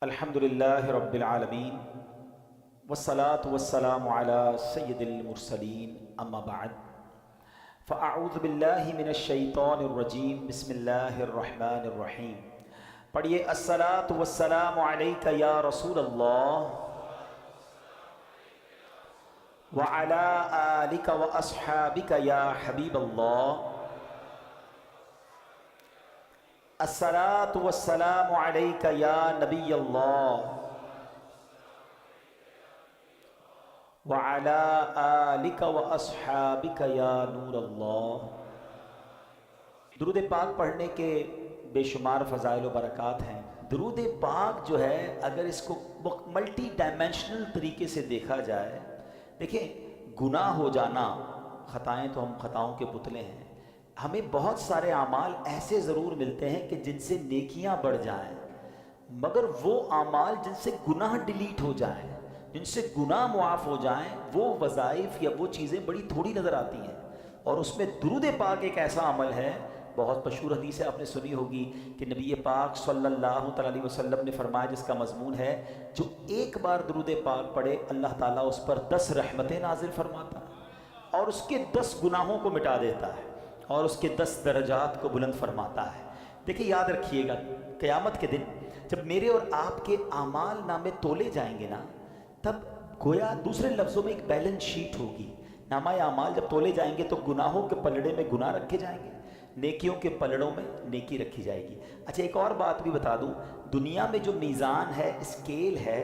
الحمدللہ رب العالمین والصلاة والسلام علی سید المرسلین اما بعد فاعوذ باللہ من الشیطان الرجیم بسم اللہ الرحمن الرحیم پڑھیے الصلاة والسلام علیک یا رسول اللہ وعلی آلک واصحابک یا حبیب اللہ الصلاة والسلام علیک یا نبی اللہ وعلی آلک واصحابک یا نور اللہ۔ درود پاک پڑھنے کے بے شمار فضائل و برکات ہیں۔ درود پاک جو ہے اگر اس کو ملٹی ڈائمینشنل طریقے سے دیکھا جائے، دیکھیں گناہ ہو جانا، خطائیں تو ہم خطاؤں کے پتلے ہیں، ہمیں بہت سارے اعمال ایسے ضرور ملتے ہیں کہ جن سے نیکیاں بڑھ جائیں، مگر وہ اعمال جن سے گناہ ڈیلیٹ ہو جائیں، جن سے گناہ معاف ہو جائیں، وہ وظائف یا وہ چیزیں بڑی تھوڑی نظر آتی ہیں۔ اور اس میں درود پاک ایک ایسا عمل ہے، بہت مشہور حدیث ہے، آپ نے سنی ہوگی کہ نبی پاک صلی اللہ علیہ وسلم نے فرمایا، جس کا مضمون ہے جو ایک بار درود پاک پڑھے اللہ تعالیٰ اس پر 10 رحمتیں نازل فرماتا ہے اور اس کے 10 گناہوں کو مٹا دیتا ہے اور اس کے 10 درجات کو بلند فرماتا ہے۔ دیکھیں یاد رکھیے گا، قیامت کے دن جب میرے اور آپ کے اعمال نامے تولے جائیں گے نا، تب گویا دوسرے لفظوں میں ایک بیلنس شیٹ ہوگی۔ نامہ اعمال جب تولے جائیں گے تو گناہوں کے پلڑے میں گناہ رکھے جائیں گے، نیکیوں کے پلڑوں میں نیکی رکھی جائے گی۔ اچھا ایک اور بات بھی بتا دوں، دنیا میں جو میزان ہے، اسکیل ہے،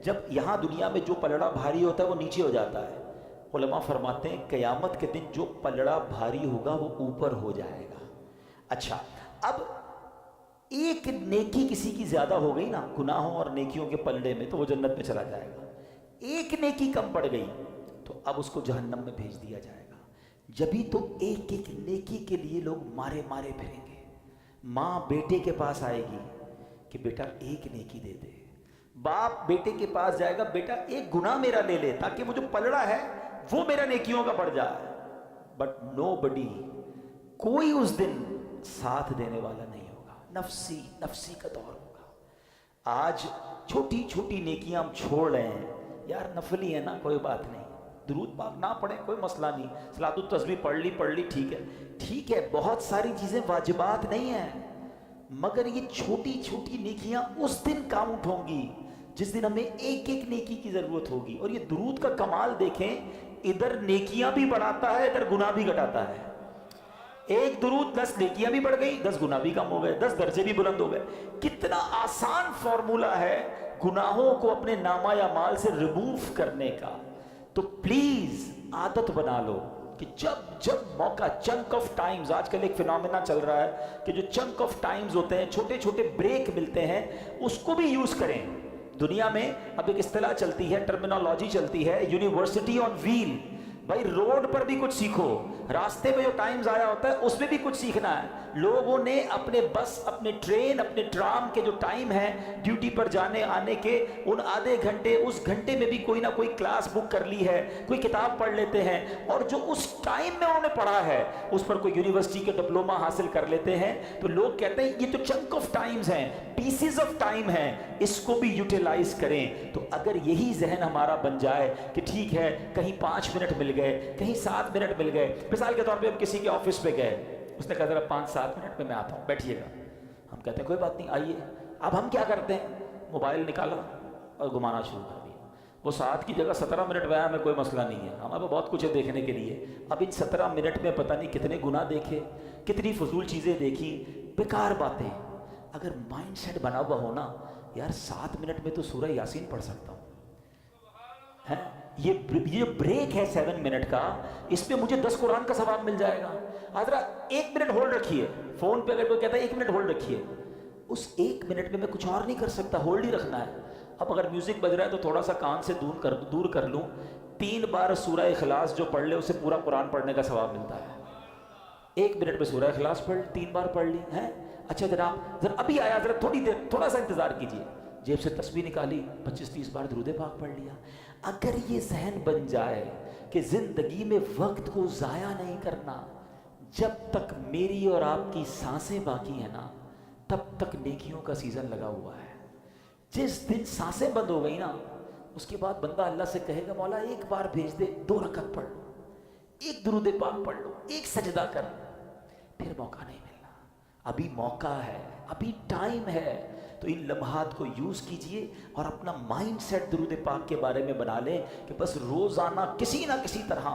جب یہاں دنیا میں جو پلڑا بھاری ہوتا ہے وہ نیچے ہو جاتا ہے، علماء فرماتے ہیں قیامت کے دن جو پلڑا بھاری ہوگا وہ اوپر ہو جائے گا۔ اچھا اب ایک نیکی کسی کی زیادہ ہو گئی نا گناہوں اور نیکیوں کے پلڑے میں تو وہ جنت میں چلا جائے گا، ایک نیکی کم پڑ گئی تو اب اس کو جہنم میں بھیج دیا جائے گا۔ جبھی تو ایک ایک نیکی کے لیے لوگ مارے مارے پھریں گے۔ ماں بیٹے کے پاس آئے گی کہ بیٹا ایک نیکی دے دے، باپ بیٹے کے پاس جائے گا، بیٹا ایک گناہ میرا لے لے تاکہ وہ جو پلڑا ہے وہ میرا نیکیوں کا بڑھ جائے۔ بٹ نو بڈی، کوئی اس دن ساتھ دینے والا نہیں ہوگا، نفسی نفسی کا دور ہوگا۔ آج چھوٹی چھوٹی نیکیاں ہم چھوڑ رہے ہیں، یار نفلی ہے نا کوئی بات نہیں، درود پاک نہ پڑھیں کوئی مسئلہ نہیں، صلاۃ التسبیح پڑھ لی ٹھیک ہے، بہت ساری چیزیں واجبات نہیں ہیں، مگر یہ چھوٹی چھوٹی نیکیاں اس دن کاؤنٹ ہوں گی جس دن ہمیں ایک ایک نیکی کی ضرورت ہوگی۔ اور یہ درود کا کمال دیکھیں، ادھر نیکیاں بھی بڑھاتا ہے، ادھر گناہ بھی گھٹاتا ہے۔ ایک درود 10 نیکیاں بھی بڑھ گئی، 10 گناہ بھی کم ہو گئے، 10 درجے بھی بلند ہو گئے۔ کتنا آسان فارمولہ ہے گناہوں کو اپنے نامہ اعمال سے ریموو کرنے کا۔ تو پلیز عادت بنا لو کہ جب موقع، چنک آف ٹائمز، آج کل ایک فینومینا چل رہا ہے کہ جو چنک آف ٹائمز ہوتے ہیں، چھوٹے چھوٹے بریک ملتے ہیں، اس کو بھی یوز کریں۔ دنیا میں اب ایک اصطلاح چلتی ہے، ٹرمینالوجی چلتی ہے، یونیورسٹی آن ویل۔ بھائی روڈ پر بھی کچھ سیکھو، راستے میں جو ٹائم ضائع ہوتا ہے اس میں بھی کچھ سیکھنا ہے۔ لوگوں نے اپنے بس، اپنے ٹرین، اپنے ٹرام کے جو ٹائم ہے ڈیوٹی پر جانے آنے کے، ان آدھے گھنٹے، اس گھنٹے میں بھی کوئی نہ کوئی کلاس بک کر لی ہے، کوئی کتاب پڑھ لیتے ہیں، اور جو اس ٹائم میں انہوں نے پڑھا ہے اس پر کوئی یونیورسٹی کے ڈپلومہ حاصل کر لیتے ہیں۔ تو لوگ کہتے ہیں یہ تو چنک آف ٹائمز ہیں، پیسز آف ٹائم ہیں، اس کو بھی یوٹیلائز کریں۔ تو اگر یہی ذہن ہمارا بن جائے کہ ٹھیک ہے کہیں 5 منٹ مل گئے، کہیں 7 منٹ مل گئے، مثال کے طور پہ ہم کسی کے آفس پہ گئے، اس نے کہا ذرا 5-7 منٹ میں آتا ہوں، بیٹھیے گا، ہم کہتے ہیں کوئی بات نہیں آئیے۔ اب ہم کیا کرتے ہیں، موبائل نکالا اور گھمانا شروع کر دیا۔ وہ 7 کی جگہ 17 منٹ میں آیا، ہمیں کوئی مسئلہ نہیں ہے، ہمارے بہت کچھ ہے دیکھنے کے لیے۔ اب ان 17 منٹ میں پتہ نہیں کتنے گناہ دیکھے، کتنی فضول چیزیں دیکھی، بیکار باتیں۔ اگر مائنڈ سیٹ بنا ہوا ہونا، یار 7 منٹ میں تو سورہ یاسین پڑھ سکتا ہوں، یہ بریک ہے 7 منٹ کا، اس پہ مجھے 10 قرآن کا ثواب مل جائے گا۔ حضرت 1 منٹ ہولڈ رکھیے، فون پہ اگر کوئی کہتا ہے 1 منٹ ہولڈ رکھیے، اس 1 منٹ میں کچھ اور نہیں کر سکتا، ہولڈ ہی رکھنا ہے۔ اب اگر میوزک بج رہا ہے تو تھوڑا سا کان سے دور کر لوں، 3 بار سورہ اخلاص جو پڑھ لے اسے پورا قرآن پڑھنے کا ثواب ملتا ہے۔ 1 منٹ میں سورہ اخلاص پڑھ 3 بار پڑھ لی ہے۔ اچھا جناب ذرا ابھی آیا، ذرا تھوڑی دیر، تھوڑا سا انتظار کیجیے، جیب سے تسبیح نکالی، 25-30 بار درود پاک پڑھ لیا۔ اگر یہ ذہن بن جائے کہ زندگی میں وقت کو ضائع نہیں کرنا، جب تک میری اور آپ کی سانسیں باقی ہیں نا تب تک نیکیوں کا سیزن لگا ہوا ہے۔ जिस दिन सांसें बंद हो गई ना, उसके बाद बंदा अल्लाह से कहेगा मौला एक बार भेज दे, 2 रकत पढ़ लो, एक दुरूद पाक पढ़ लो, एक सजदा कर, फिर मौका नहीं मिलना। अभी मौका है, अभी टाइम है, तो इन लम्हात को यूज़ कीजिए और अपना माइंड सेट दुरूद पाक के बारे में बना लें कि बस रोज़ाना किसी ना किसी तरह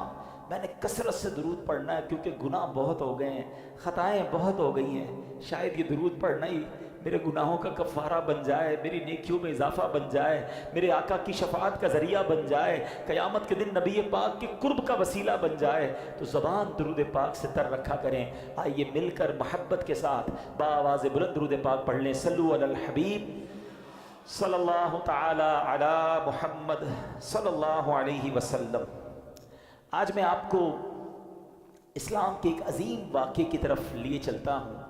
मैंने कसरत से दुरूद पढ़ना है, क्योंकि गुनाह बहुत हो गए हैं, ख़ताएँ बहुत हो गई हैं। शायद ये दुरूद पढ़ना ही मेरे गुनाहों का कफ़ारा बन जाए, मेरी नेकियों में इजाफा बन जाए, मेरे आका की शफाअत का ज़रिया बन जाए, क़यामत के दिन नबी पाक के कुर्ब का वसीला बन जाए। तो ज़बान दुरूद पाक से तर रखा करें। आइए मिलकर मोहब्बत के साथ बाआवाज़ बुलंद दुरूद पाक पढ़ लें। सल्लु अलल हबीब सल्लल्लाहु तआला अला मुहम्मद सल्लल्लाहु अलैहि वसल्लम। आज मैं आपको इस्लाम के एक अजीम वाक़े की तरफ लिए चलता हूँ।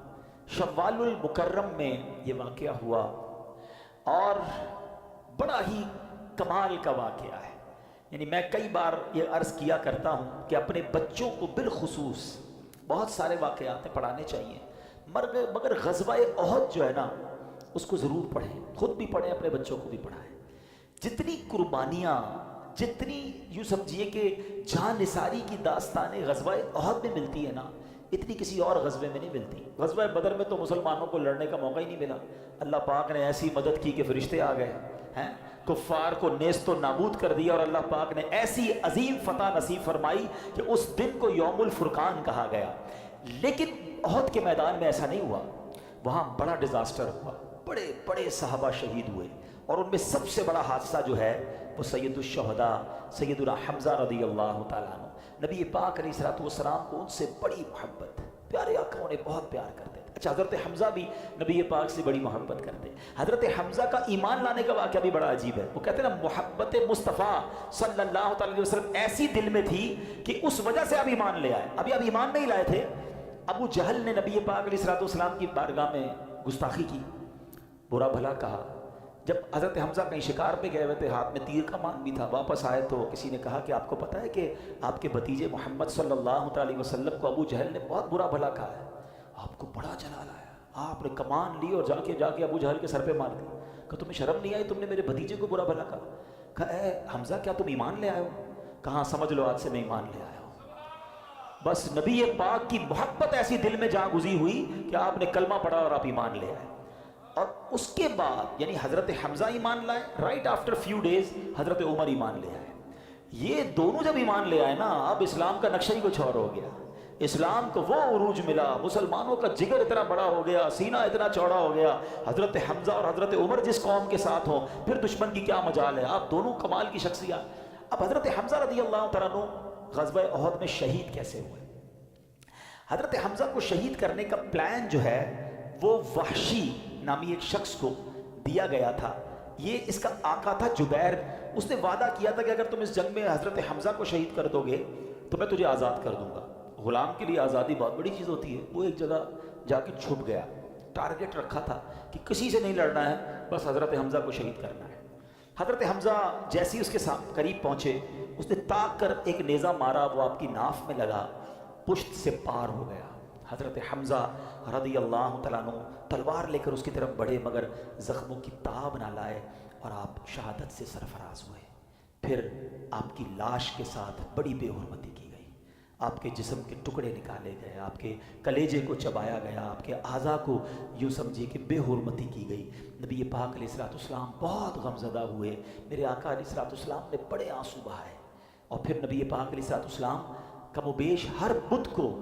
शव्वालुल मुकर्रम में ये वाक़या हुआ और बड़ा ही कमाल का वाक़या है। यानी मैं कई बार ये अर्ज़ किया करता हूँ कि अपने बच्चों को बिलखुसूस बहुत सारे वाक़यात पढ़ाने चाहिए, मगर ग़ज़वा उहद जो है ना, उसको ज़रूर पढ़ें, खुद भी पढ़ें, अपने बच्चों को भी पढ़ाएं। जितनी कुर्बानियाँ, जितनी यूँ समझिए कि जान निसारी की दास्तानें ग़ज़वा उहद में मिलती है ना, इतनी किसी और ग़ज़वे में नहीं मिलती। ग़ज़वा बदर में तो मुसलमानों को लड़ने का मौका ही नहीं मिला। अल्लाह पाक ने ऐसी मदद की कि फ़रिश्ते आ गए हैं, कुफ़ार को नेस्त व नाबूद कर दिया, और अल्लाह पाक ने ऐसी अजीम फ़तह नसीब फरमाई कि उस दिन को यौमुल फ़ुरक़ान कहा गया। लेकिन उहद के मैदान में ऐसा नहीं हुआ, वहाँ बड़ा डिज़ास्टर हुआ, बड़े बड़े सहाबा शहीद हुए, और उनमें सबसे बड़ा हादसा जो है वो सैयदुश शुहदा सैयदुना हम्ज़ा रज़ियल्लाहु ताला अन्हु। नबी पाक अलैहिस्सलातु वस्सलाम को उनसे बड़ी मोहब्बत, प्यारे आका उन्हें बहुत प्यार करते थे। अच्छा, हज़रत हम्ज़ा भी नबी पाक से बड़ी मोहब्बत करते। हज़रत हम्ज़ा का ईमान लाने का वाक़या भी बड़ा अजीब है। वो कहते हैं ना, मोहब्बत मुस्तफ़ा सल्लल्लाहु अलैहि वसल्लम ऐसी दिल में थी कि उस वजह से आप ईमान ले आए। अभी आप ईमान नहीं लाए थे। अबू जहल ने नबी पाक अलैहिस्सलातु वस्सलाम की बारगाह में गुस्ताखी की, बुरा भला कहा। जब हज़रत हम्ज़ा कहीं शिकार पे गए हुए थे, हाथ में तीर का मान भी था, वापस आए तो किसी ने कहा कि आपको पता है कि आपके भतीजे मोहम्मद सल्लल्लाहु अलैहि वसल्लम को अबू जहल ने बहुत बुरा भला कहा है। आपको बड़ा जलाल आया, आपने कमान ली और जाके अबू जहल के सर पे मार दी। कहा तुम्हें शर्म नहीं आई, तुमने मेरे भतीजे को बुरा भला कहा। कहा ए हम्ज़ा, क्या तुम ईमान ले आए हो? कहाँ, समझ लो आज से मैं ईमान ले आया हूँ। बस नबी पाक की मोहब्बत ऐसी दिल में जा गुज़ी हुई कि आपने कलमा पढ़ा और आप ईमान ले आए। और उसके बाद यानी हज़रत हम्ज़ा ईमान लाए, राइट आफ्टर फ्यू डेज हज़रत उमर ईमान ले आए। ये दोनों जब ईमान ले आए ना, अब इस्लाम का नक्शा ही कुछ और हो गया। इस्लाम को वो उरूज मिला, मुसलमानों का जिगर इतना बड़ा हो गया, सीना इतना चौड़ा हो गया। हज़रत हम्ज़ा और हज़रत उमर जिस कौम के साथ हो, फिर दुश्मन की क्या मजाल है। आप दोनों कमाल की शख्सियत। अब हज़रत हम्ज़ा रज़ियल्लाहु तआला अन्हु ग़ज़वा उहद में शहीद कैसे हुए? हज़रत हम्ज़ा को शहीद करने का प्लान जो है वो वहशी नामी एक शख्स को दिया गया था। ये इसका आका था जुबैर। उसने वादा किया था कि अगर तुम इस जंग में हज़रत हम्ज़ा को शहीद कर दोगे तो मैं तुझे आज़ाद कर दूंगा। ग़ुलाम के लिए आज़ादी बहुत बड़ी चीज़ होती है। वो एक जगह जाके छुप गया, टारगेट रखा था कि किसी से नहीं लड़ना है, बस हज़रत हम्ज़ा को शहीद करना है। हज़रत हम्ज़ा जैसे ही उसके साथ करीब पहुँचे, उसने ताक कर एक नेज़ा मारा, वो आपकी नाफ में लगा, पुश्त से पार हो गया। हज़रत हम्ज़ा रज़ियल्लाहु तआला अन्हु तलवार लेकर उसकी तरफ बढ़े, मगर ज़ख्मों की ताब ना लाए और आप शहादत से सरफराज हुए। फिर आपकी लाश के साथ बड़ी बेहुरमती की गई, आपके जिस्म के टुकड़े निकाले गए, आपके कलेजे को चबाया गया, आपके आज़ा को यूँ समझिए कि बेहुरमती की गई। नबी पाक अलैहिस्सलाम बहुत गमज़दा हुए। मेरे आका अलैहिस्सलाम ने बड़े आंसू बहाए। और फिर नबी पाक अलैहिस्सलाम कमोबेश हर बुध को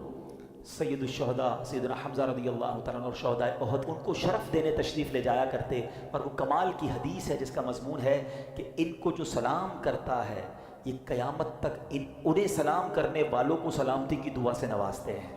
सैयदुश शुहदा सैयदना हम्ज़ा रज़ियल्लाहु तआला अन्हु और शुहदा उहद उनको शरफ़ देने तशरीफ़ ले जाया करते। और वो कमाल की हदीस है जिसका मज़मून है कि इनको जो सलाम करता है, ये क़यामत तक उन्हें सलाम करने वालों को सलामती की दुआ से नवाजते हैं।